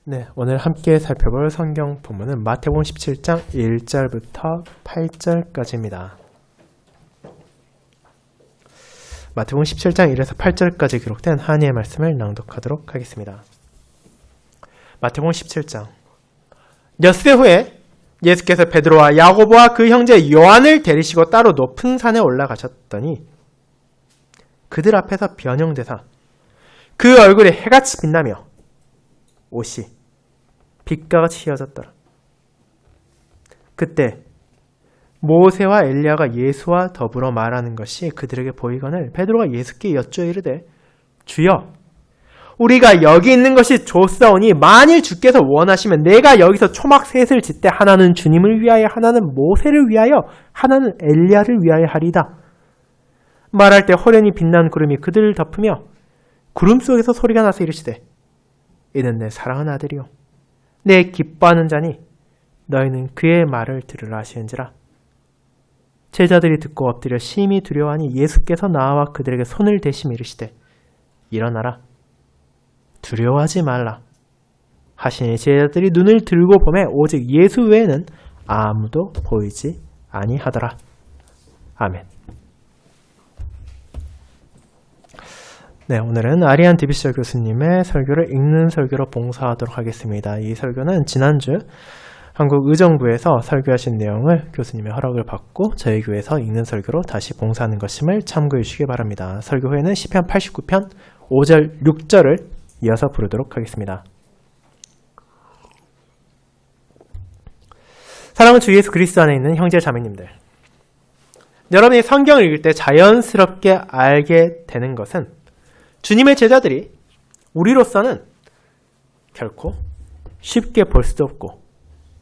네, 오늘 함께 살펴볼 성경 본문은 마태복음 17장 1절부터 8절까지입니다. 마태복음 17장 1에서 8절까지 기록된 한이의 말씀을 낭독하도록 하겠습니다. 마태복음 17장 엿새 후에 예수께서 베드로와 야고보와 그 형제 요한을 데리시고 따로 높은 산에 올라가셨더니 그들 앞에서 변형되사 그 얼굴에 해같이 빛나며 옷이 빛과 같이 휘어졌더라. 그때 모세와 엘리야가 예수와 더불어 말하는 것이 그들에게 보이거늘 베드로가 예수께 여쭈어 이르되 주여 우리가 여기 있는 것이 좋사오니 만일 주께서 원하시면 내가 여기서 초막 셋을 짓되 하나는 주님을 위하여 하나는 모세를 위하여 하나는 엘리야를 위하여 하리이다. 말할 때 호련히 빛난 구름이 그들을 덮으며 구름 속에서 소리가 나서 이르시되 이는 내 사랑하는 아들이요 내 기뻐하는 자니 너희는 그의 말을 들으라 하시는지라. 제자들이 듣고 엎드려 심히 두려워하니 예수께서 나와 그들에게 손을 대시며 이르시되 일어나라 두려워하지 말라 하시니 제자들이 눈을 들고 보매 오직 예수 외에는 아무도 보이지 아니하더라. 아멘. 네, 오늘은 아리안 디비셔 교수님의 설교를 읽는 설교로 봉사하도록 하겠습니다. 이 설교는 지난주 한국 의정부에서 설교하신 내용을 교수님의 허락을 받고 저희 교회에서 읽는 설교로 다시 봉사하는 것임을 참고해 주시기 바랍니다. 설교 후에는 시편 89편 5절, 6절을 이어서 부르도록 하겠습니다. 사랑하는 주 예수 그리스도 안에 있는 형제 자매님들, 여러분이 성경을 읽을 때 자연스럽게 알게 되는 것은 주님의 제자들이 우리로서는 결코 쉽게 볼 수도 없고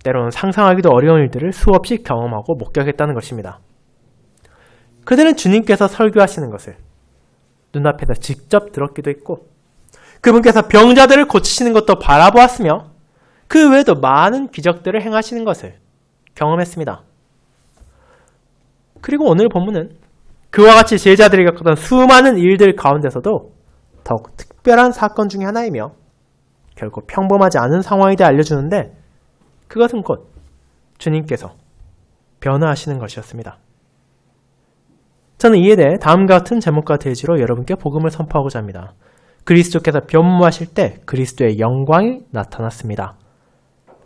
때로는 상상하기도 어려운 일들을 수없이 경험하고 목격했다는 것입니다. 그들은 주님께서 설교하시는 것을 눈앞에서 직접 들었기도 했고 그분께서 병자들을 고치시는 것도 바라보았으며 그 외에도 많은 기적들을 행하시는 것을 경험했습니다. 그리고 오늘 본문은 그와 같이 제자들이 겪었던 수많은 일들 가운데서도 더욱 특별한 사건 중에 하나이며 결코 평범하지 않은 상황에 대해 알려주는데 그것은 곧 주님께서 변화하시는 것이었습니다. 저는 이에 대해 다음과 같은 제목과 대지로 여러분께 복음을 선포하고자 합니다. 그리스도께서 변모하실 때 그리스도의 영광이 나타났습니다.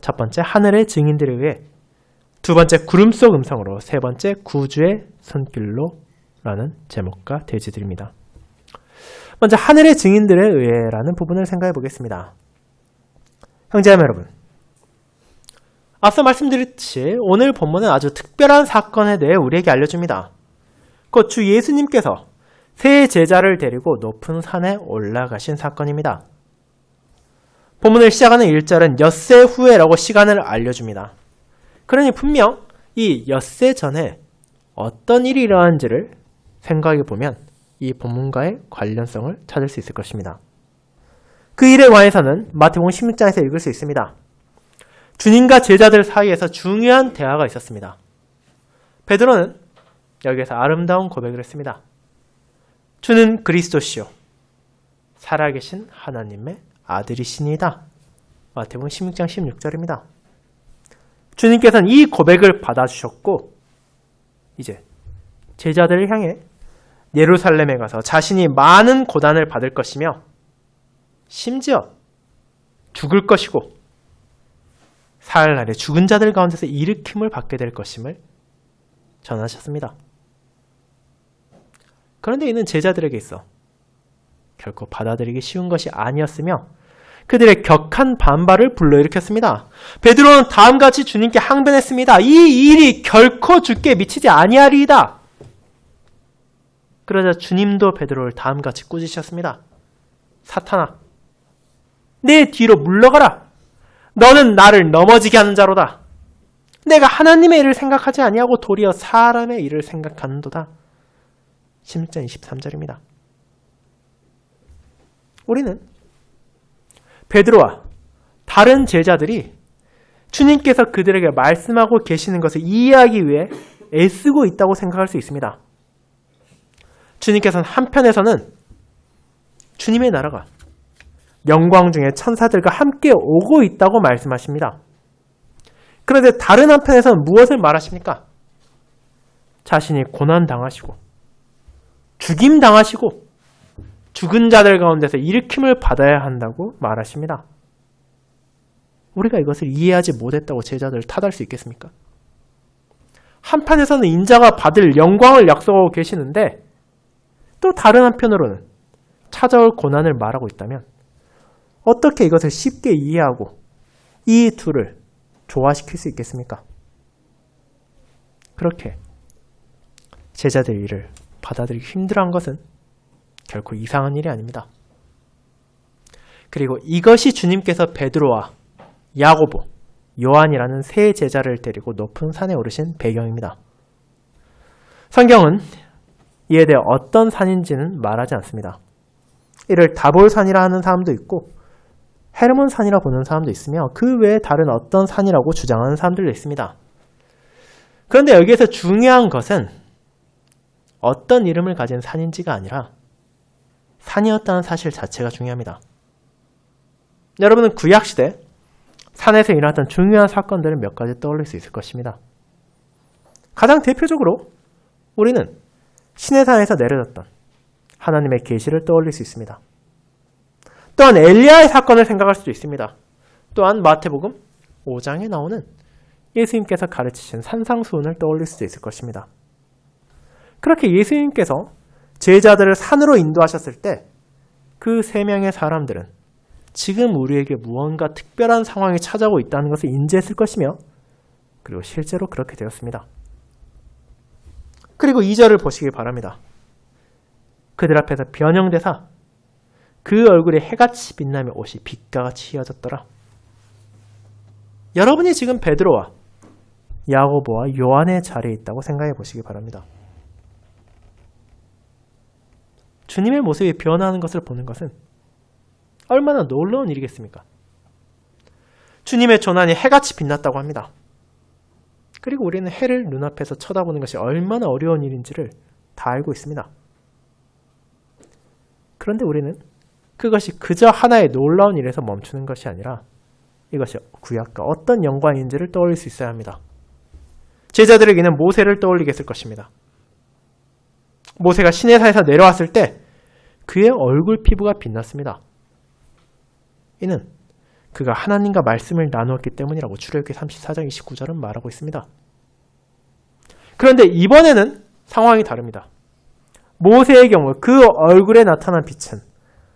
첫 번째 하늘의 증인들에 의해, 두 번째 구름 속 음성으로, 세 번째 구주의 손길로 라는 제목과 대지들입니다. 먼저 하늘의 증인들에 의해라는 부분을 생각해 보겠습니다. 형제자매 여러분, 앞서 말씀드렸듯이 오늘 본문은 아주 특별한 사건에 대해 우리에게 알려줍니다. 곧 주 예수님께서 세 제자를 데리고 높은 산에 올라가신 사건입니다. 본문을 시작하는 1절은 엿새 후에라고 시간을 알려줍니다. 그러니 분명 이 엿새 전에 어떤 일이 일어난지를 생각해 보면 이 본문과의 관련성을 찾을 수 있을 것입니다. 그 일에 관해서는 마태복음 16장에서 읽을 수 있습니다. 주님과 제자들 사이에서 중요한 대화가 있었습니다. 베드로는 여기에서 아름다운 고백을 했습니다. 주는 그리스도시요 살아계신 하나님의 아들이시니이다. 마태복음 16장 16절입니다. 주님께서는 이 고백을 받아주셨고 이제 제자들을 향해 예루살렘에 가서 자신이 많은 고난을 받을 것이며 심지어 죽을 것이고 사흘날에 죽은 자들 가운데서 일으킴을 받게 될 것임을 전하셨습니다. 그런데 이는 제자들에게 있어 결코 받아들이기 쉬운 것이 아니었으며 그들의 격한 반발을 불러일으켰습니다. 베드로는 다음과 같이 주님께 항변했습니다. 이 일이 결코 주께 미치지 아니하리이다. 그러자 주님도 베드로를 다음과 같이 꾸짖으셨습니다. 사탄아, 내 뒤로 물러가라. 너는 나를 넘어지게 하는 자로다. 내가 하나님의 일을 생각하지 아니하고 도리어 사람의 일을 생각하는도다. 16장 23절입니다. 우리는 베드로와 다른 제자들이 주님께서 그들에게 말씀하고 계시는 것을 이해하기 위해 애쓰고 있다고 생각할 수 있습니다. 주님께서는 한편에서는 주님의 나라가 영광 중에 천사들과 함께 오고 있다고 말씀하십니다. 그런데 다른 한편에서는 무엇을 말하십니까? 자신이 고난당하시고 죽임당하시고 죽은 자들 가운데서 일으킴을 받아야 한다고 말하십니다. 우리가 이것을 이해하지 못했다고 제자들을 탓할 수 있겠습니까? 한편에서는 인자가 받을 영광을 약속하고 계시는데 또 다른 한편으로는 찾아올 고난을 말하고 있다면 어떻게 이것을 쉽게 이해하고 이 둘을 조화시킬 수 있겠습니까? 그렇게 제자들 일을 받아들이기 힘들어한 것은 결코 이상한 일이 아닙니다. 그리고 이것이 주님께서 베드로와 야고보, 요한이라는 세 제자를 데리고 높은 산에 오르신 배경입니다. 성경은 이에 대해 어떤 산인지는 말하지 않습니다. 이를 다볼산이라 하는 사람도 있고 헤르몬산이라 보는 사람도 있으며 그 외에 다른 어떤 산이라고 주장하는 사람들도 있습니다. 그런데 여기에서 중요한 것은 어떤 이름을 가진 산인지가 아니라 산이었다는 사실 자체가 중요합니다. 여러분은 구약시대 산에서 일어났던 중요한 사건들을 몇 가지 떠올릴 수 있을 것입니다. 가장 대표적으로 우리는 시내산에서 내려졌던 하나님의 계시를 떠올릴 수 있습니다. 또한 엘리야의 사건을 생각할 수도 있습니다. 또한 마태복음 5장에 나오는 예수님께서 가르치신 산상수훈을 떠올릴 수도 있을 것입니다. 그렇게 예수님께서 제자들을 산으로 인도하셨을 때 그 세 명의 사람들은 지금 우리에게 무언가 특별한 상황이 찾아오고 있다는 것을 인지했을 것이며 그리고 실제로 그렇게 되었습니다. 그리고 2절을 보시기 바랍니다. 그들 앞에서 변형되사 그 얼굴에 해같이 빛나며 옷이 빛과 같이 휘어졌더라. 여러분이 지금 베드로와 야고보와 요한의 자리에 있다고 생각해 보시기 바랍니다. 주님의 모습이 변화하는 것을 보는 것은 얼마나 놀라운 일이겠습니까? 주님의 조난이 해같이 빛났다고 합니다. 그리고 우리는 해를 눈앞에서 쳐다보는 것이 얼마나 어려운 일인지를 다 알고 있습니다. 그런데 우리는 그것이 그저 하나의 놀라운 일에서 멈추는 것이 아니라 이것이 구약과 어떤 영광인지를 떠올릴 수 있어야 합니다. 제자들에게는 모세를 떠올리게 했을 것입니다. 모세가 시내산에서 내려왔을 때 그의 얼굴 피부가 빛났습니다. 이는 그가 하나님과 말씀을 나누었기 때문이라고 출애굽기 34장 29절은 말하고 있습니다. 그런데 이번에는 상황이 다릅니다. 모세의 경우 그 얼굴에 나타난 빛은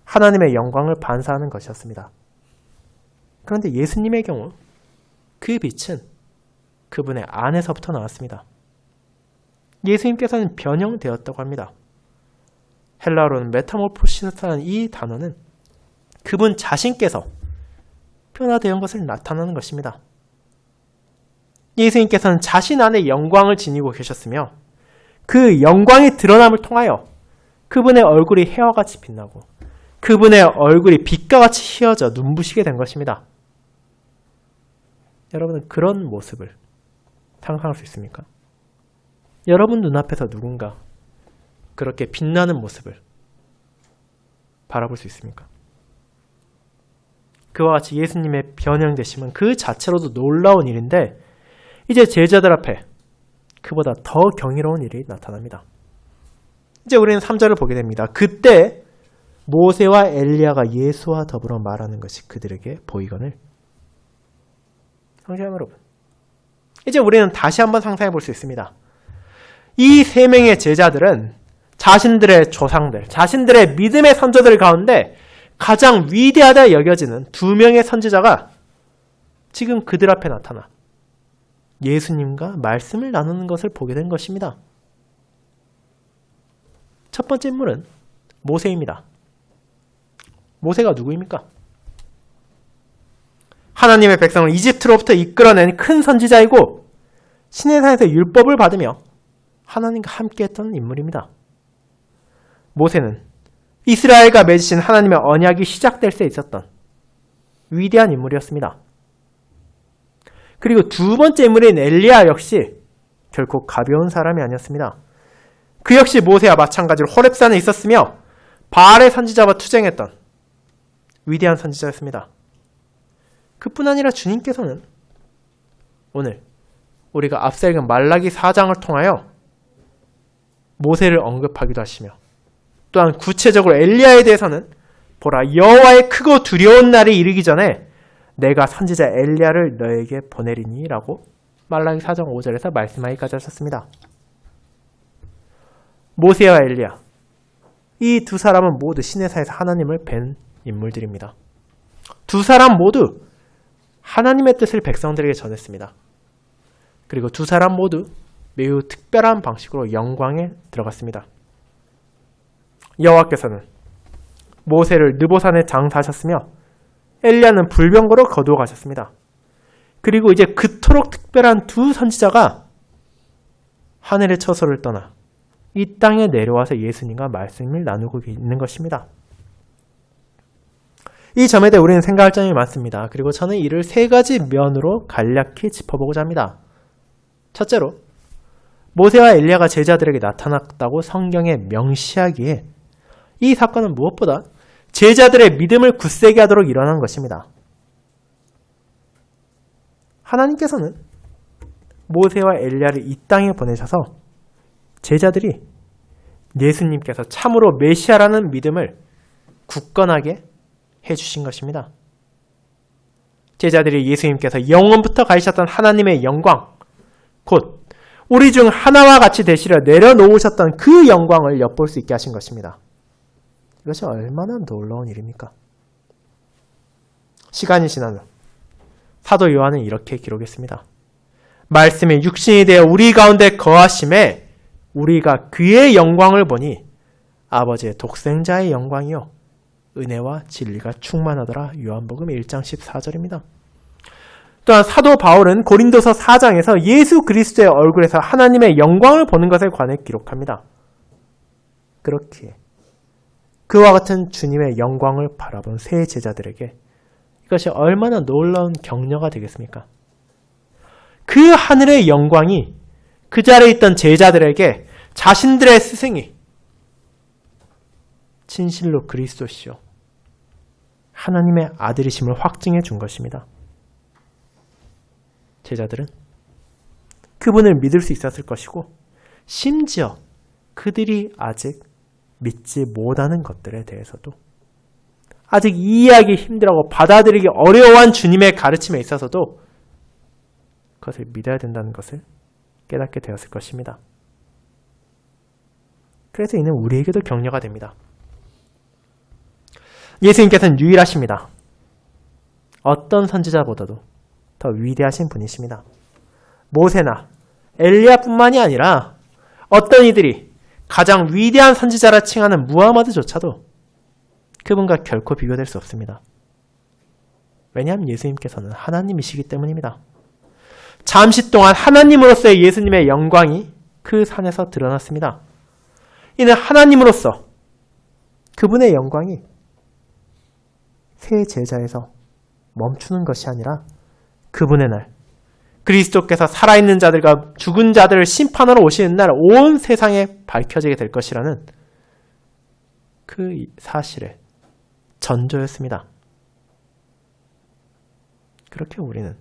하나님의 영광을 반사하는 것이었습니다. 그런데 예수님의 경우 그 빛은 그분의 안에서부터 나왔습니다. 예수님께서는 변형되었다고 합니다. 헬라어로는 메타모포시스라는 이 단어는 그분 자신께서 변화되은 것을 나타내는 것입니다. 예수님께서는 자신 안에 영광을 지니고 계셨으며 그 영광이 드러남을 통하여 그분의 얼굴이 해와 같이 빛나고 그분의 얼굴이 빛과 같이 휘어져 눈부시게 된 것입니다. 여러분은 그런 모습을 상상할 수 있습니까? 여러분 눈앞에서 누군가 그렇게 빛나는 모습을 바라볼 수 있습니까? 그와 같이 예수님의 변형되심은 그 자체로도 놀라운 일인데 이제 제자들 앞에 그보다 더 경이로운 일이 나타납니다. 이제 우리는 3절을 보게 됩니다. 그때 모세와 엘리야가 예수와 더불어 말하는 것이 그들에게 보이거늘. 성도님 여러분, 이제 우리는 다시 한번 상상해 볼 수 있습니다. 이 세 명의 제자들은 자신들의 조상들, 자신들의 믿음의 선조들 가운데 가장 위대하다 여겨지는 두 명의 선지자가 지금 그들 앞에 나타나 예수님과 말씀을 나누는 것을 보게 된 것입니다. 첫 번째 인물은 모세입니다. 모세가 누구입니까? 하나님의 백성을 이집트로부터 이끌어낸 큰 선지자이고 시내산에서 율법을 받으며 하나님과 함께했던 인물입니다. 모세는 이스라엘과 맺으신 하나님의 언약이 시작될 때 있었던 위대한 인물이었습니다. 그리고 두 번째 인물인 엘리야 역시 결코 가벼운 사람이 아니었습니다. 그 역시 모세와 마찬가지로 호렙산에 있었으며 바알의 선지자와 투쟁했던 위대한 선지자였습니다. 그뿐 아니라 주님께서는 오늘 우리가 앞서 읽은 말라기 4장을 통하여 모세를 언급하기도 하시며 또한 구체적으로 엘리야에 대해서는 보라 여호와의 크고 두려운 날이 이르기 전에 내가 선지자 엘리야를 너에게 보내리니 라고 말라기 4장 5절에서 말씀하기까지 하셨습니다. 모세와 엘리야 이 두 사람은 모두 시내사에서 하나님을 뵌 인물들입니다. 두 사람 모두 하나님의 뜻을 백성들에게 전했습니다. 그리고 두 사람 모두 매우 특별한 방식으로 영광에 들어갔습니다. 여호와께서는 모세를 느보산에 장사하셨으며 엘리야는 불병거로 거두어 가셨습니다. 그리고 이제 그토록 특별한 두 선지자가 하늘의 처소를 떠나 이 땅에 내려와서 예수님과 말씀을 나누고 있는 것입니다. 이 점에 대해 우리는 생각할 점이 많습니다. 그리고 저는 이를 세 가지 면으로 간략히 짚어보고자 합니다. 첫째로 모세와 엘리야가 제자들에게 나타났다고 성경에 명시하기에 이 사건은 무엇보다 제자들의 믿음을 굳세게 하도록 일어난 것입니다. 하나님께서는 모세와 엘리야를 이 땅에 보내셔서 제자들이 예수님께서 참으로 메시아라는 믿음을 굳건하게 해주신 것입니다. 제자들이 예수님께서 영원부터 가지셨던 하나님의 영광, 곧 우리 중 하나와 같이 되시려 내려놓으셨던 그 영광을 엿볼 수 있게 하신 것입니다. 이것이 얼마나 놀라운 일입니까? 시간이 지난 후 사도 요한은 이렇게 기록했습니다. 말씀이 육신이 되어 우리 가운데 거하심에 우리가 그의 영광을 보니 아버지의 독생자의 영광이요 은혜와 진리가 충만하더라. 요한복음 1장 14절입니다. 또한 사도 바울은 고린도서 4장에서 예수 그리스도의 얼굴에서 하나님의 영광을 보는 것에 관해 기록합니다. 그렇기에 그와 같은 주님의 영광을 바라본 새 제자들에게 이것이 얼마나 놀라운 격려가 되겠습니까? 그 하늘의 영광이 그 자리에 있던 제자들에게 자신들의 스승이 진실로 그리스도시요 하나님의 아들이심을 확증해 준 것입니다. 제자들은 그분을 믿을 수 있었을 것이고 심지어 그들이 아직 믿지 못하는 것들에 대해서도 아직 이해하기 힘들고 받아들이기 어려워한 주님의 가르침에 있어서도 그것을 믿어야 된다는 것을 깨닫게 되었을 것입니다. 그래서 이는 우리에게도 격려가 됩니다. 예수님께서는 유일하십니다. 어떤 선지자보다도 더 위대하신 분이십니다. 모세나 엘리야뿐만이 아니라 어떤 이들이 가장 위대한 선지자라 칭하는 무하마드조차도 그분과 결코 비교될 수 없습니다. 왜냐하면 예수님께서는 하나님이시기 때문입니다. 잠시 동안 하나님으로서의 예수님의 영광이 그 산에서 드러났습니다. 이는 하나님으로서 그분의 영광이 새 제자에서 멈추는 것이 아니라 그분의 날, 그리스도께서 살아있는 자들과 죽은 자들을 심판하러 오시는 날 온 세상에 밝혀지게 될 것이라는 그 사실의 전조였습니다. 그렇게 우리는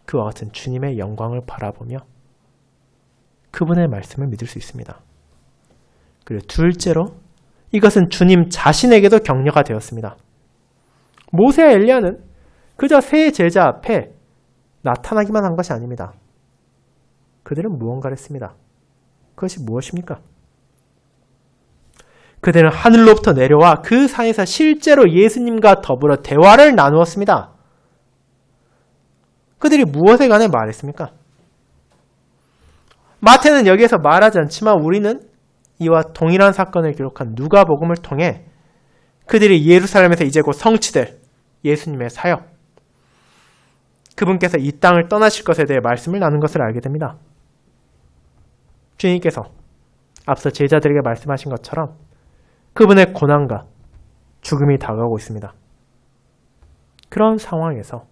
그와 같은 주님의 영광을 바라보며 그분의 말씀을 믿을 수 있습니다. 그리고 둘째로 이것은 주님 자신에게도 격려가 되었습니다. 모세와 엘리야는 그저 새 제자 앞에 나타나기만 한 것이 아닙니다. 그들은 무언가를 했습니다. 그것이 무엇입니까? 그들은 하늘로부터 내려와 그 산에서 실제로 예수님과 더불어 대화를 나누었습니다. 그들이 무엇에 관해 말했습니까? 마태는 여기에서 말하지 않지만 우리는 이와 동일한 사건을 기록한 누가복음을 통해 그들이 예루살렘에서 이제 곧 성취될 예수님의 사역, 그분께서 이 땅을 떠나실 것에 대해 말씀을 나눈 것을 알게 됩니다. 주님께서 앞서 제자들에게 말씀하신 것처럼 그분의 고난과 죽음이 다가오고 있습니다. 그런 상황에서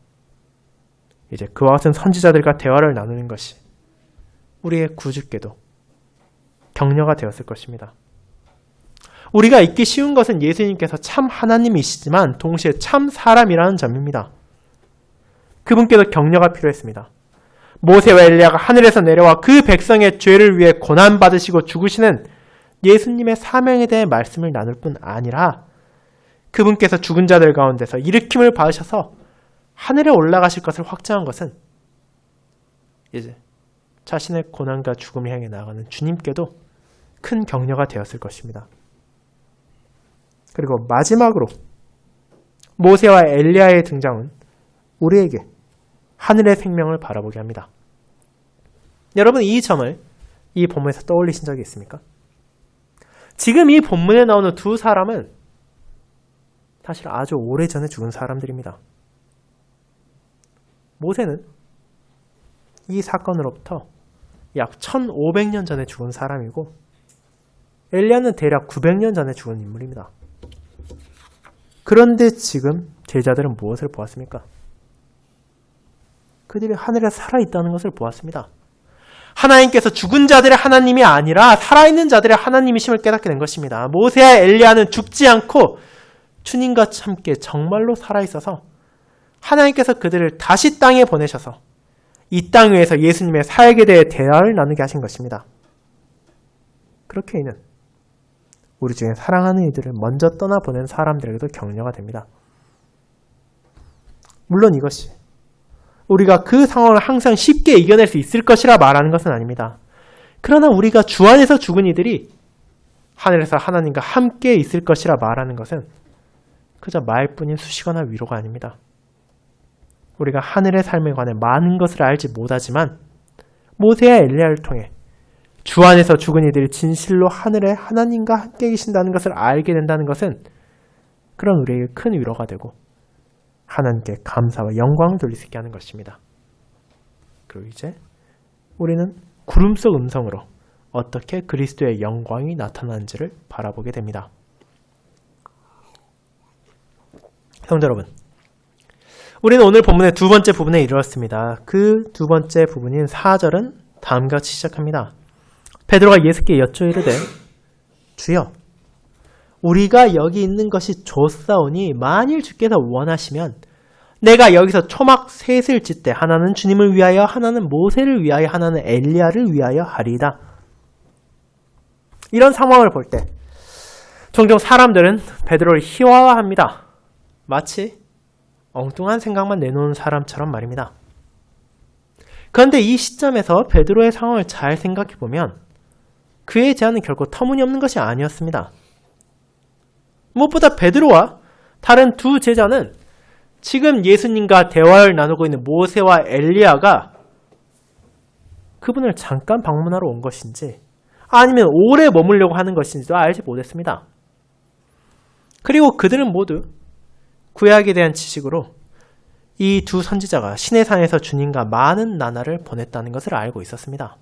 이제 그와 같은 선지자들과 대화를 나누는 것이 우리의 구주께도 격려가 되었을 것입니다. 우리가 잊기 쉬운 것은 예수님께서 참 하나님이시지만 동시에 참 사람이라는 점입니다. 그분께도 격려가 필요했습니다. 모세와 엘리야가 하늘에서 내려와 그 백성의 죄를 위해 고난받으시고 죽으시는 예수님의 사명에 대해 말씀을 나눌 뿐 아니라 그분께서 죽은 자들 가운데서 일으킴을 받으셔서 하늘에 올라가실 것을 확정한 것은 이제 자신의 고난과 죽음을 향해 나아가는 주님께도 큰 격려가 되었을 것입니다. 그리고 마지막으로 모세와 엘리야의 등장은 우리에게 하늘의 생명을 바라보게 합니다. 여러분, 이 점을 이 본문에서 떠올리신 적이 있습니까? 지금 이 본문에 나오는 두 사람은 사실 아주 오래전에 죽은 사람들입니다. 모세는 이 사건으로부터 약 1500년 전에 죽은 사람이고 엘리야는 대략 900년 전에 죽은 인물입니다. 그런데 지금 제자들은 무엇을 보았습니까? 그들이 하늘에 살아있다는 것을 보았습니다. 하나님께서 죽은 자들의 하나님이 아니라 살아있는 자들의 하나님이심을 깨닫게 된 것입니다. 모세와 엘리야는 죽지 않고 주님과 함께 정말로 살아있어서 하나님께서 그들을 다시 땅에 보내셔서 이 땅 위에서 예수님의 사역에 대해 대화를 나누게 하신 것입니다. 그렇게 이는 우리 중에 사랑하는 이들을 먼저 떠나보낸 사람들에게도 격려가 됩니다. 물론 이것이 우리가 그 상황을 항상 쉽게 이겨낼 수 있을 것이라 말하는 것은 아닙니다. 그러나 우리가 주 안에서 죽은 이들이 하늘에서 하나님과 함께 있을 것이라 말하는 것은 그저 말뿐인 수식어나 위로가 아닙니다. 우리가 하늘의 삶에 관해 많은 것을 알지 못하지만 모세와 엘리야를 통해 주 안에서 죽은 이들이 진실로 하늘에 하나님과 함께 계신다는 것을 알게 된다는 것은 그런 우리에게 큰 위로가 되고 하나님께 감사와 영광을 돌릴 수 있게 하는 것입니다. 그리고 이제 우리는 구름 속 음성으로 어떻게 그리스도의 영광이 나타나는지를 바라보게 됩니다. 성도 여러분, 우리는 오늘 본문의 두 번째 부분에 이르렀습니다. 그 두 번째 부분인 4절은 다음과 같이 시작합니다. 베드로가 예수께 여쭈어 이르되 주여 우리가 여기 있는 것이 좋사오니 만일 주께서 원하시면 내가 여기서 초막 셋을 짓되 하나는 주님을 위하여 하나는 모세를 위하여 하나는 엘리야를 위하여 하리이다. 이런 상황을 볼 때 종종 사람들은 베드로를 희화화합니다. 마치 엉뚱한 생각만 내놓은 사람처럼 말입니다. 그런데 이 시점에서 베드로의 상황을 잘 생각해보면 그의 제안은 결코 터무니없는 것이 아니었습니다. 무엇보다 베드로와 다른 두 제자는 지금 예수님과 대화를 나누고 있는 모세와 엘리야가 그분을 잠깐 방문하러 온 것인지 아니면 오래 머물려고 하는 것인지도 알지 못했습니다. 그리고 그들은 모두 구약에 대한 지식으로 이 두 선지자가 시내산에서 주님과 많은 나날을 보냈다는 것을 알고 있었습니다.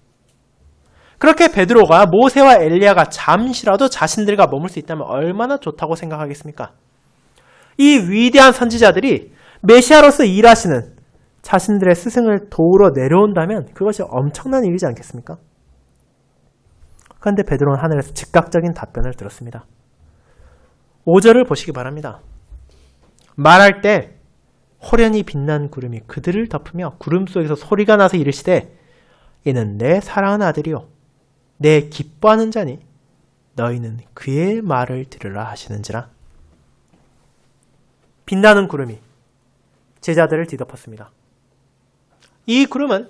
그렇게 베드로가 모세와 엘리야가 잠시라도 자신들과 머물 수 있다면 얼마나 좋다고 생각하겠습니까? 이 위대한 선지자들이 메시아로서 일하시는 자신들의 스승을 도우러 내려온다면 그것이 엄청난 일이지 않겠습니까? 그런데 베드로는 하늘에서 즉각적인 답변을 들었습니다. 5절을 보시기 바랍니다. 말할 때 호련히 빛난 구름이 그들을 덮으며 구름 속에서 소리가 나서 이르시되 이는 내 사랑하는 아들이요 내 기뻐하는 자니 너희는 그의 말을 들으라 하시는지라. 빛나는 구름이 제자들을 뒤덮었습니다. 이 구름은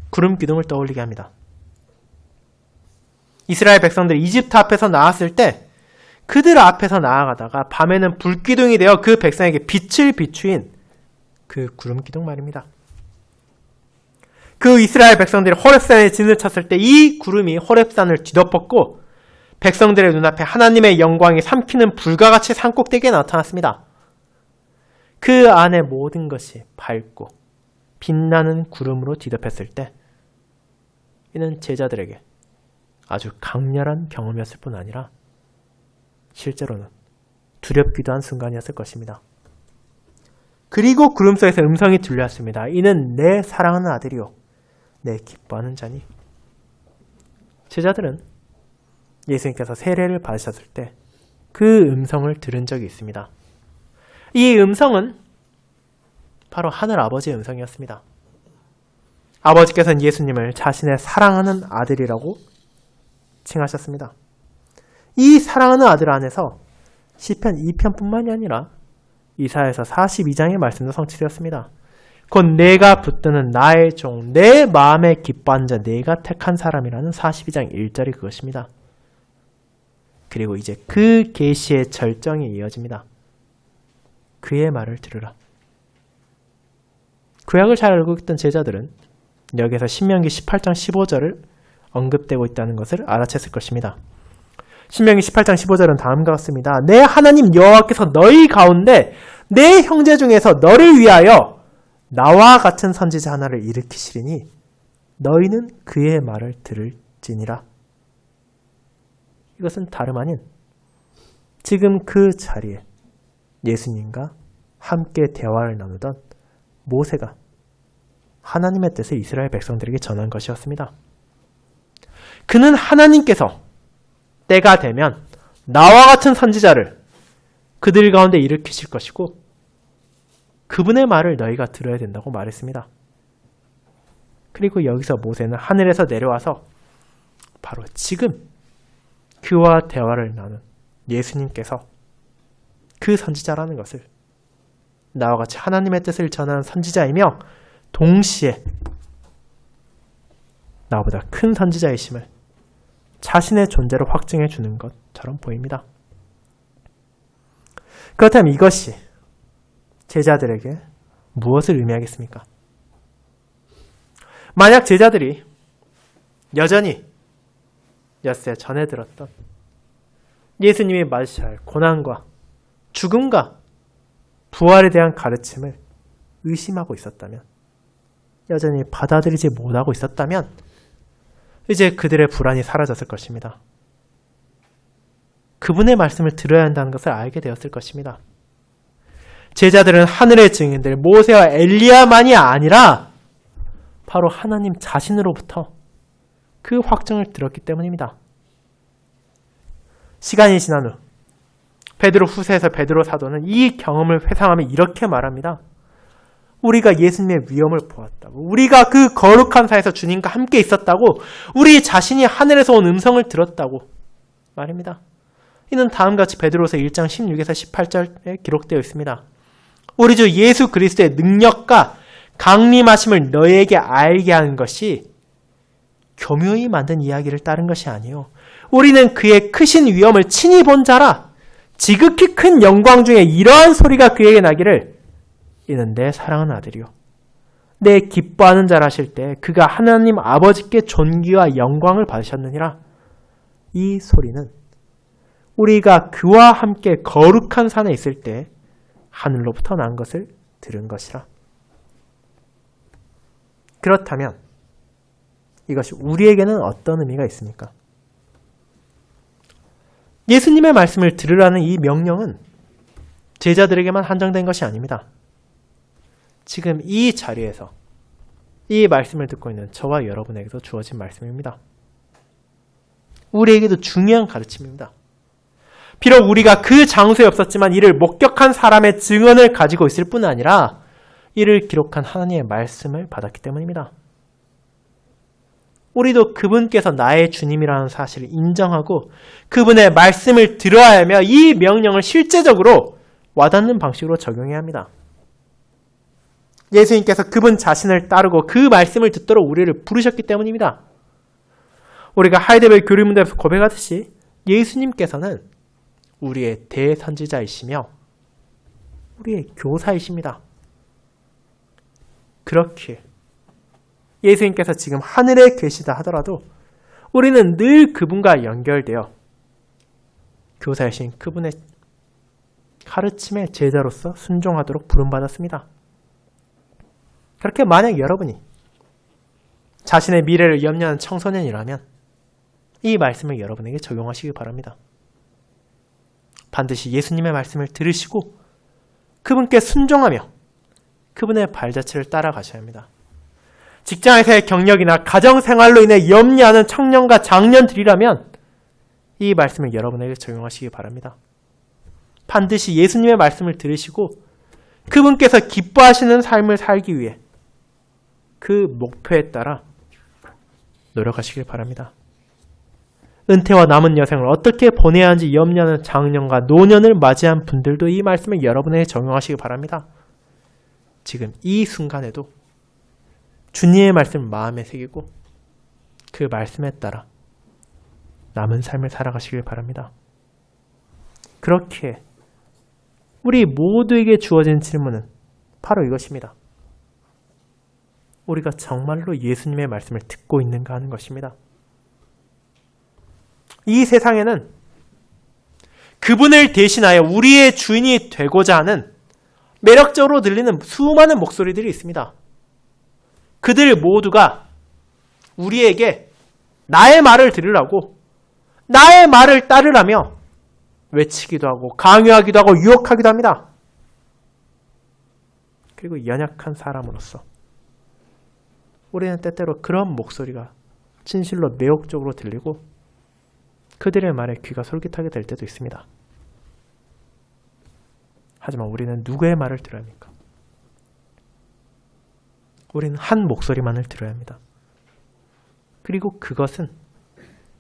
구름 기둥을 떠올리게 합니다. 이스라엘 백성들이 이집트 앞에서 나왔을 때 그들 앞에서 나아가다가 밤에는 불기둥이 되어 그 백성에게 빛을 비추인 그 구름 기둥 말입니다. 그 이스라엘 백성들이 호렙산에 진을 쳤을 때 이 구름이 호렙산을 뒤덮었고 백성들의 눈앞에 하나님의 영광이 삼키는 불과 같이 산꼭대기에 나타났습니다. 그 안에 모든 것이 밝고 빛나는 구름으로 뒤덮였을 때 이는 제자들에게 아주 강렬한 경험이었을 뿐 아니라 실제로는 두렵기도 한 순간이었을 것입니다. 그리고 구름 속에서 음성이 들려왔습니다. 이는 내 사랑하는 아들이요 내 기뻐하는 자니. 제자들은 예수님께서 세례를 받으셨을 때 그 음성을 들은 적이 있습니다. 이 음성은 바로 하늘 아버지의 음성이었습니다. 아버지께서는 예수님을 자신의 사랑하는 아들이라고 칭하셨습니다. 이 사랑하는 아들 안에서 시편 2편뿐만이 아니라 이사야서 42장의 말씀도 성취되었습니다. 곧 내가 붙드는 나의 종, 내 마음에 기뻐하는 자, 내가 택한 사람이라는 42장 1절이 그것입니다. 그리고 이제 그 계시의 절정이 이어집니다. 그의 말을 들으라. 구약을 잘 알고 있던 제자들은 여기서 신명기 18장 15절을 언급되고 있다는 것을 알아챘을 것입니다. 신명기 18장 15절은 다음과 같습니다. 내 하나님 여호와께서 너희 가운데 내 형제 중에서 너를 위하여 나와 같은 선지자 하나를 일으키시리니 너희는 그의 말을 들을지니라. 이것은 다름 아닌 지금 그 자리에 예수님과 함께 대화를 나누던 모세가 하나님의 뜻을 이스라엘 백성들에게 전한 것이었습니다. 그는 하나님께서 때가 되면 나와 같은 선지자를 그들 가운데 일으키실 것이고 그분의 말을 너희가 들어야 된다고 말했습니다. 그리고 여기서 모세는 하늘에서 내려와서 바로 지금 그와 대화를 나눈 예수님께서 그 선지자라는 것을 나와 같이 하나님의 뜻을 전하는 선지자이며 동시에 나보다 큰 선지자이심을 자신의 존재로 확증해 주는 것처럼 보입니다. 그렇다면 이것이 제자들에게 무엇을 의미하겠습니까? 만약 제자들이 여전히 엿새 전에 들었던 예수님이 맞으셔야 할 고난과 죽음과 부활에 대한 가르침을 의심하고 있었다면, 여전히 받아들이지 못하고 있었다면 이제 그들의 불안이 사라졌을 것입니다. 그분의 말씀을 들어야 한다는 것을 알게 되었을 것입니다. 제자들은 하늘의 증인들 모세와 엘리야만이 아니라 바로 하나님 자신으로부터 그 확증을 들었기 때문입니다. 시간이 지난 후 베드로 후서에서 베드로 사도는 이 경험을 회상하며 이렇게 말합니다. 우리가 예수님의 위엄을 보았다고, 우리가 그 거룩한 사에서 주님과 함께 있었다고, 우리 자신이 하늘에서 온 음성을 들었다고 말입니다. 이는 다음같이 베드로서 1장 16에서 18절에 기록되어 있습니다. 우리 주 예수 그리스도의 능력과 강림하심을 너희에게 알게 하는 것이 교묘히 만든 이야기를 따른 것이 아니요, 우리는 그의 크신 위엄을 친히 본 자라. 지극히 큰 영광 중에 이러한 소리가 그에게 나기를, 이는 내 사랑하는 아들이요 내 기뻐하는 자라 하실 때 그가 하나님 아버지께 존귀와 영광을 받으셨느니라. 이 소리는 우리가 그와 함께 거룩한 산에 있을 때 하늘로부터 난 것을 들은 것이라. 그렇다면 이것이 우리에게는 어떤 의미가 있습니까? 예수님의 말씀을 들으라는 이 명령은 제자들에게만 한정된 것이 아닙니다. 지금 이 자리에서 이 말씀을 듣고 있는 저와 여러분에게도 주어진 말씀입니다. 우리에게도 중요한 가르침입니다. 비록 우리가 그 장소에 없었지만 이를 목격한 사람의 증언을 가지고 있을 뿐 아니라 이를 기록한 하나님의 말씀을 받았기 때문입니다. 우리도 그분께서 나의 주님이라는 사실을 인정하고 그분의 말씀을 들어야 하며 이 명령을 실제적으로 와닿는 방식으로 적용해야 합니다. 예수님께서 그분 자신을 따르고 그 말씀을 듣도록 우리를 부르셨기 때문입니다. 우리가 하이델베르 교리문답에서 고백하듯이 예수님께서는 우리의 대선지자이시며 우리의 교사이십니다. 그렇기에 예수님께서 지금 하늘에 계시다 하더라도 우리는 늘 그분과 연결되어 교사이신 그분의 가르침의 제자로서 순종하도록 부름받았습니다. 그렇게 만약 여러분이 자신의 미래를 염려하는 청소년이라면 이 말씀을 여러분에게 적용하시기 바랍니다. 반드시 예수님의 말씀을 들으시고 그분께 순종하며 그분의 발자취를 따라가셔야 합니다. 직장에서의 경력이나 가정생활로 인해 염려하는 청년과 장년들이라면 이 말씀을 여러분에게 적용하시기 바랍니다. 반드시 예수님의 말씀을 들으시고 그분께서 기뻐하시는 삶을 살기 위해 그 목표에 따라 노력하시길 바랍니다. 은퇴와 남은 여생을 어떻게 보내야 하는지 염려하는 장년과 노년을 맞이한 분들도 이 말씀을 여러분에게 적용하시기 바랍니다. 지금 이 순간에도 주님의 말씀을 마음에 새기고 그 말씀에 따라 남은 삶을 살아가시길 바랍니다. 그렇게 우리 모두에게 주어진 질문은 바로 이것입니다. 우리가 정말로 예수님의 말씀을 듣고 있는가 하는 것입니다. 이 세상에는 그분을 대신하여 우리의 주인이 되고자 하는 매력적으로 들리는 수많은 목소리들이 있습니다. 그들 모두가 우리에게 나의 말을 들으라고 나의 말을 따르라며 외치기도 하고 강요하기도 하고 유혹하기도 합니다. 그리고 연약한 사람으로서 우리는 때때로 그런 목소리가 진실로 매혹적으로 들리고 그들의 말에 귀가 솔깃하게 될 때도 있습니다. 하지만 우리는 누구의 말을 들어야 합니까? 우리는 한 목소리만을 들어야 합니다. 그리고 그것은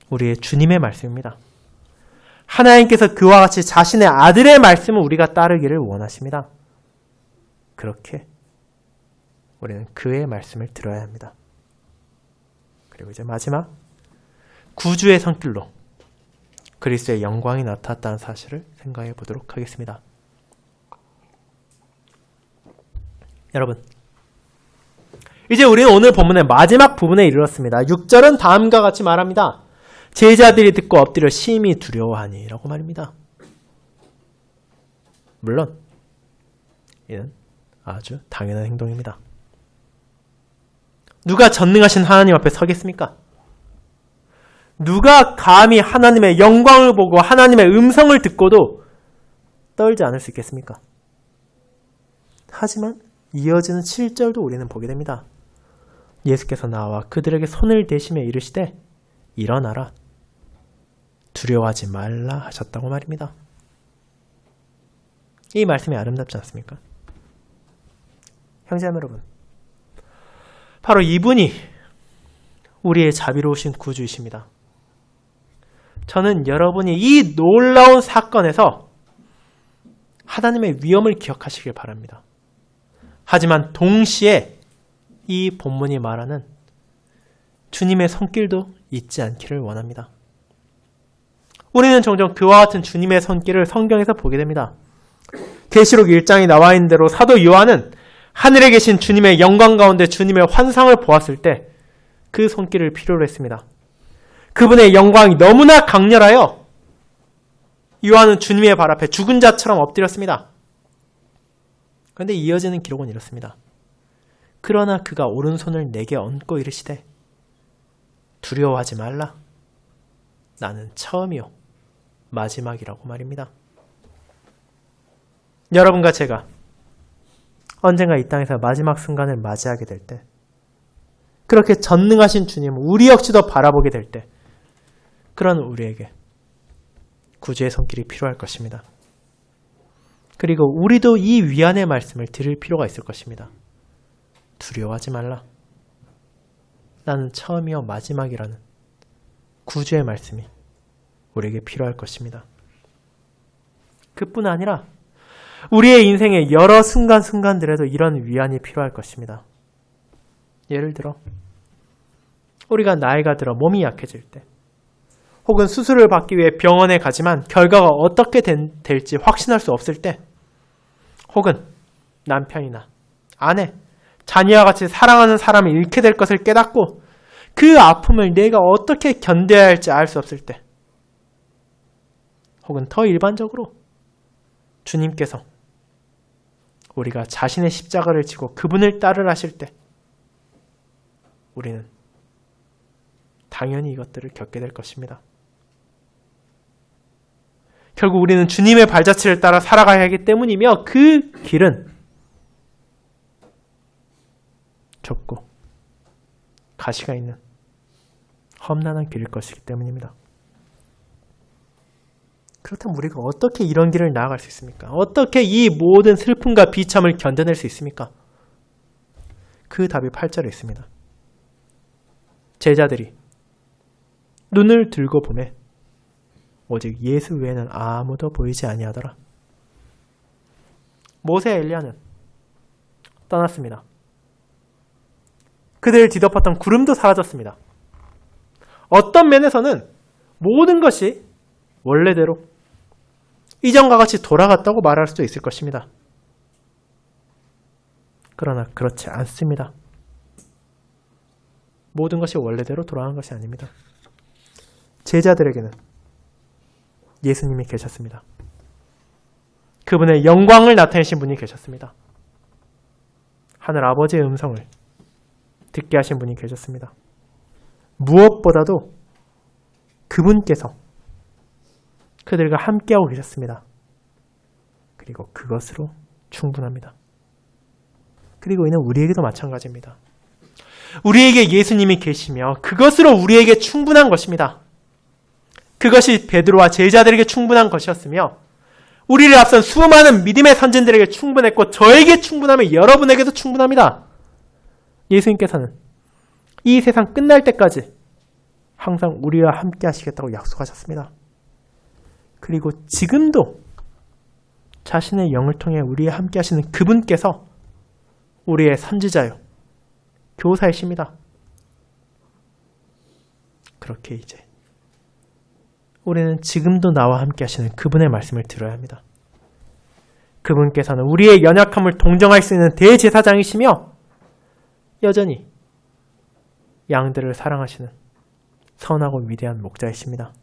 우리의 주님의 말씀입니다. 하나님께서 그와 같이 자신의 아들의 말씀을 우리가 따르기를 원하십니다. 그렇게 우리는 그의 말씀을 들어야 합니다. 그리고 이제 마지막 구주의 손길로 그리스도의 영광이 나타났다는 사실을 생각해 보도록 하겠습니다. 여러분, 이제 우리는 오늘 본문의 마지막 부분에 이르렀습니다. 6절은 다음과 같이 말합니다. 제자들이 듣고 엎드려 심히 두려워하니 라고 말입니다. 물론 이는 아주 당연한 행동입니다. 누가 전능하신 하나님 앞에 서겠습니까? 누가 감히 하나님의 영광을 보고 하나님의 음성을 듣고도 떨지 않을 수 있겠습니까? 하지만 이어지는 7절도 우리는 보게 됩니다. 예수께서 나와 그들에게 손을 대시며 이르시되 일어나라 두려워하지 말라 하셨다고 말입니다. 이 말씀이 아름답지 않습니까? 형제자매 여러분, 바로 이분이 우리의 자비로우신 구주이십니다. 저는 여러분이 이 놀라운 사건에서 하나님의 위엄을 기억하시길 바랍니다. 하지만 동시에 이 본문이 말하는 주님의 손길도 잊지 않기를 원합니다. 우리는 종종 그와 같은 주님의 손길을 성경에서 보게 됩니다. 계시록 1장에 나와 있는 대로 사도 요한은 하늘에 계신 주님의 영광 가운데 주님의 환상을 보았을 때 그 손길을 필요로 했습니다. 그분의 영광이 너무나 강렬하여 요한은 주님의 발 앞에 죽은 자처럼 엎드렸습니다. 그런데 이어지는 기록은 이렇습니다. 그러나 그가 오른손을 내게 얹고 이르시되 두려워하지 말라. 나는 처음이요 마지막이라고 말입니다. 여러분과 제가 언젠가 이 땅에서 마지막 순간을 맞이하게 될 때, 그렇게 전능하신 주님을 우리 역시도 바라보게 될 때, 그런 우리에게 구주의 손길이 필요할 것입니다. 그리고 우리도 이 위안의 말씀을 들을 필요가 있을 것입니다. 두려워하지 말라. 나는 처음이요 마지막이라는 구주의 말씀이 우리에게 필요할 것입니다. 그뿐 아니라 우리의 인생의 여러 순간순간들에도 이런 위안이 필요할 것입니다. 예를 들어 우리가 나이가 들어 몸이 약해질 때, 혹은 수술을 받기 위해 병원에 가지만 결과가 어떻게 될지 확신할 수 없을 때, 혹은 남편이나 아내, 자녀와 같이 사랑하는 사람을 잃게 될 것을 깨닫고 그 아픔을 내가 어떻게 견뎌야 할지 알 수 없을 때, 혹은 더 일반적으로 주님께서 우리가 자신의 십자가를 지고 그분을 따르라 하실 때 우리는 당연히 이것들을 겪게 될 것입니다. 결국 우리는 주님의 발자취를 따라 살아가야 하기 때문이며 그 길은 좁고 가시가 있는 험난한 길일 것이기 때문입니다. 그렇다면 우리가 어떻게 이런 길을 나아갈 수 있습니까? 어떻게 이 모든 슬픔과 비참을 견뎌낼 수 있습니까? 그 답이 8절에 있습니다. 제자들이 눈을 들고 보매 오직 예수 외에는 아무도 보이지 아니하더라. 모세 엘리야는 떠났습니다. 그들을 뒤덮었던 구름도 사라졌습니다. 어떤 면에서는 모든 것이 원래대로 이전과 같이 돌아갔다고 말할 수도 있을 것입니다. 그러나 그렇지 않습니다. 모든 것이 원래대로 돌아간 것이 아닙니다. 제자들에게는 예수님이 계셨습니다. 그분의 영광을 나타내신 분이 계셨습니다. 하늘 아버지의 음성을 듣게 하신 분이 계셨습니다. 무엇보다도 그분께서 그들과 함께하고 계셨습니다. 그리고 그것으로 충분합니다. 그리고 이는 우리에게도 마찬가지입니다. 우리에게 예수님이 계시며 그것으로 우리에게 충분한 것입니다. 그것이 베드로와 제자들에게 충분한 것이었으며 우리를 앞선 수많은 믿음의 선진들에게 충분했고 저에게 충분하면 여러분에게도 충분합니다. 예수님께서는 이 세상 끝날 때까지 항상 우리와 함께 하시겠다고 약속하셨습니다. 그리고 지금도 자신의 영을 통해 우리와 함께 하시는 그분께서 우리의 선지자요, 교사이십니다. 그렇게 이제 우리는 지금도 나와 함께 하시는 그분의 말씀을 들어야 합니다. 그분께서는 우리의 연약함을 동정할 수 있는 대제사장이시며 여전히 양들을 사랑하시는 선하고 위대한 목자이십니다.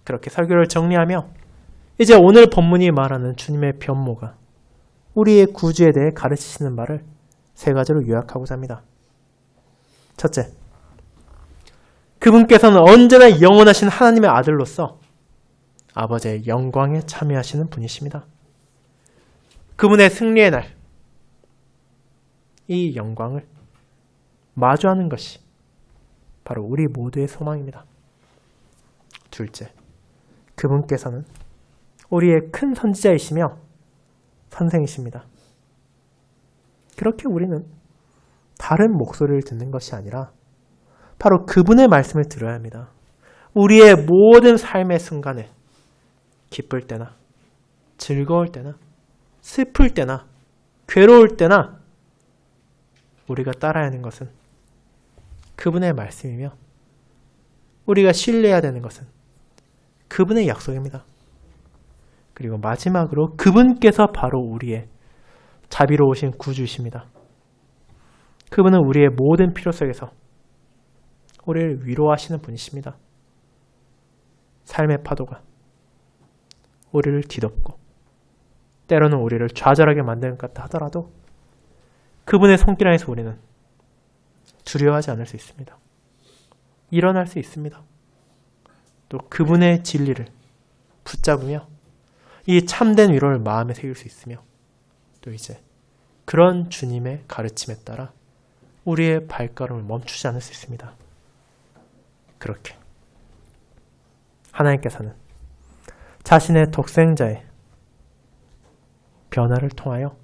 그렇게 설교를 정리하며 이제 오늘 본문이 말하는 주님의 변모가 우리의 구주에 대해 가르치시는 말을 세 가지로 요약하고자 합니다. 첫째, 그분께서는 언제나 영원하신 하나님의 아들로서 아버지의 영광에 참여하시는 분이십니다. 그분의 승리의 날, 이 영광을 마주하는 것이 바로 우리 모두의 소망입니다. 둘째, 그분께서는 우리의 큰 선지자이시며 선생이십니다. 그렇게 우리는 다른 목소리를 듣는 것이 아니라 바로 그분의 말씀을 들어야 합니다. 우리의 모든 삶의 순간에 기쁠 때나 즐거울 때나 슬플 때나 괴로울 때나 우리가 따라야 하는 것은 그분의 말씀이며 우리가 신뢰해야 되는 것은 그분의 약속입니다. 그리고 마지막으로 그분께서 바로 우리의 자비로우신 구주이십니다. 그분은 우리의 모든 필요 속에서 우리를 위로하시는 분이십니다. 삶의 파도가 우리를 뒤덮고 때로는 우리를 좌절하게 만드는 것 같다 하더라도 그분의 손길 안에서 우리는 두려워하지 않을 수 있습니다. 일어날 수 있습니다. 또 그분의 진리를 붙잡으며 이 참된 위로를 마음에 새길 수 있으며 또 이제 그런 주님의 가르침에 따라 우리의 발걸음을 멈추지 않을 수 있습니다. 그렇게 하나님께서는 자신의 독생자의 변화를 통하여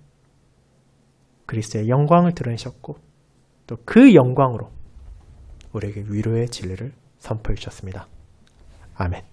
그리스도의 영광을 드러내셨고 또 그 영광으로 우리에게 위로의 진리를 선포해 주셨습니다. 아멘.